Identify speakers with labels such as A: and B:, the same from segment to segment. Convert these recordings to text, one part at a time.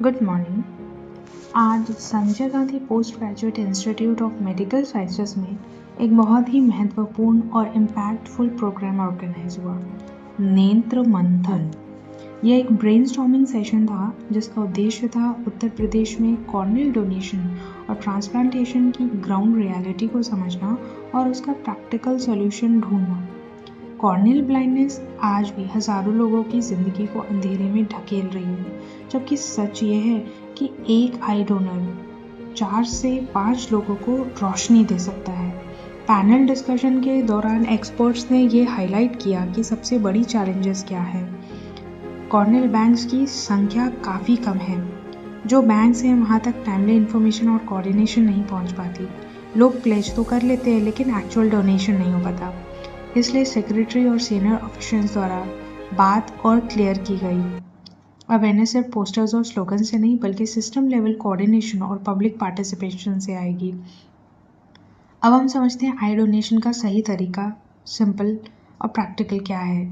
A: Good morning. आज Sanjay Gandhi post graduate institute of medical sciences में एक बहुत ही महत्वपूर्ण और इम्पैक्टफुल प्रोग्राम ऑर्गेनाइज हुआ, नेत्र मंथन। यह एक ब्रेनस्टॉर्मिंग सेशन था जिसका उद्देश्य था उत्तर प्रदेश में कॉर्नियल डोनेशन और ट्रांसप्लांटेशन की ग्राउंड रियलिटी को समझना और उसका प्रैक्टिकल सॉल्यूशन ढूंढना। कॉर्नियल ब्लाइंडनेस आज भी हजारों लोगों की जिंदगी को अंधेरे में ढकेल रही है, जबकि सच ये है कि एक आई डोनर 4 से 5 लोगों को रोशनी दे सकता है। पैनल डिस्कशन के दौरान एक्सपर्ट्स ने ये हाईलाइट किया कि सबसे बड़ी चैलेंजेस क्या है। कॉर्नियल बैंक्स की संख्या काफ़ी कम है। जो बैंक्स हैं वहाँ तक टाइमली इंफॉर्मेशन और कोऑर्डिनेशन नहीं पहुँच पाती। लोग प्लेज तो कर लेते हैं लेकिन एक्चुअल डोनेशन नहीं हो पाता। इसलिए सेक्रेटरी और सीनियर ऑफिशियल्स द्वारा बात और क्लियर की गई। अवेयरनेस सिर्फ पोस्टर्स और स्लोगन से नहीं बल्कि सिस्टम लेवल कोऑर्डिनेशन और पब्लिक पार्टिसिपेशन से आएगी। अब हम समझते हैं आई डोनेशन का सही तरीका, सिंपल और प्रैक्टिकल क्या है।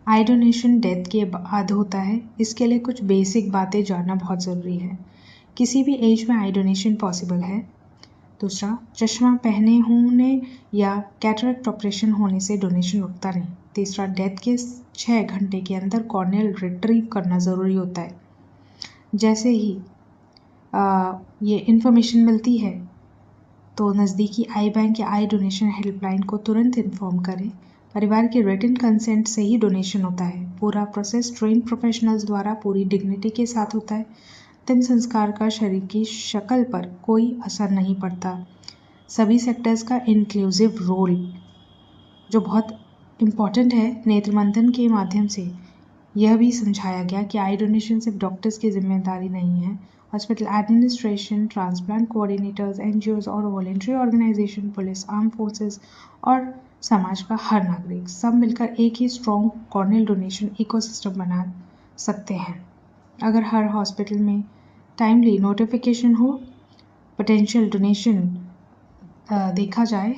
A: आई डोनेशन डेथ के बाद होता है, इसके लिए कुछ बेसिक बातें जानना बहुत ज़रूरी है। किसी भी एज में आई डोनेशन पॉसिबल है। दूसरा, चश्मा पहने होने या कैटरेक्ट ऑपरेशन होने से डोनेशन रुकता नहीं। तीसरा, डेथ के 6 घंटे के अंदर कॉर्नियल रिट्रीव करना ज़रूरी होता है। जैसे ही ये इन्फॉर्मेशन मिलती है तो नज़दीकी आई बैंक या आई डोनेशन हेल्पलाइन को तुरंत इन्फॉर्म करें। परिवार की रिटन कंसेंट से ही डोनेशन होता है। पूरा प्रोसेस ट्रेन प्रोफेशनल्स द्वारा पूरी डिग्निटी के साथ होता है। अंतिम संस्कार का शरीर की शक्ल पर कोई असर नहीं पड़ता। सभी सेक्टर्स का इंक्लूसिव रोल जो बहुत इम्पॉर्टेंट है, नेत्र मंथन के माध्यम से यह भी समझाया गया कि आई डोनेशन सिर्फ डॉक्टर्स की जिम्मेदारी नहीं है। Hospital administration, transplant coordinators, NGOs और voluntary organisation, police, arm forces और समाज का हर नागरिक सब मिलकर एक ही स्ट्रॉन्ग कॉर्नियल डोनेशन इकोसिस्टम बना सकते हैं। अगर हर हॉस्पिटल में टाइमली नोटिफिकेशन हो, पोटेंशियल डोनेशन देखा जाए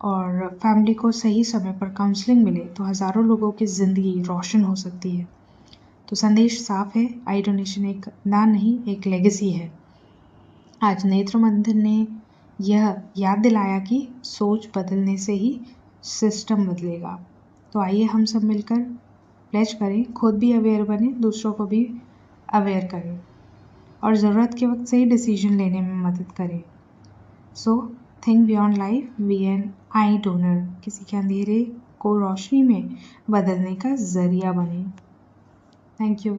A: और फैमिली को सही समय पर काउंसलिंग मिले तो हज़ारों लोगों की ज़िंदगी रोशन हो सकती है। तो संदेश साफ है, आई डोनेशन एक दान नहीं, एक लेगेसी है। आज नेत्र मंथन ने यह याद दिलाया कि सोच बदलने से ही सिस्टम बदलेगा। तो आइए हम सब मिलकर प्लेज करें, खुद भी अवेयर बने, दूसरों को भी अवेयर करें और ज़रूरत के वक्त सही डिसीजन लेने में मदद करें। So think beyond life, be an eye donor. किसी के अंधेरे को रोशनी में बदलने का जरिया बने। Thank you.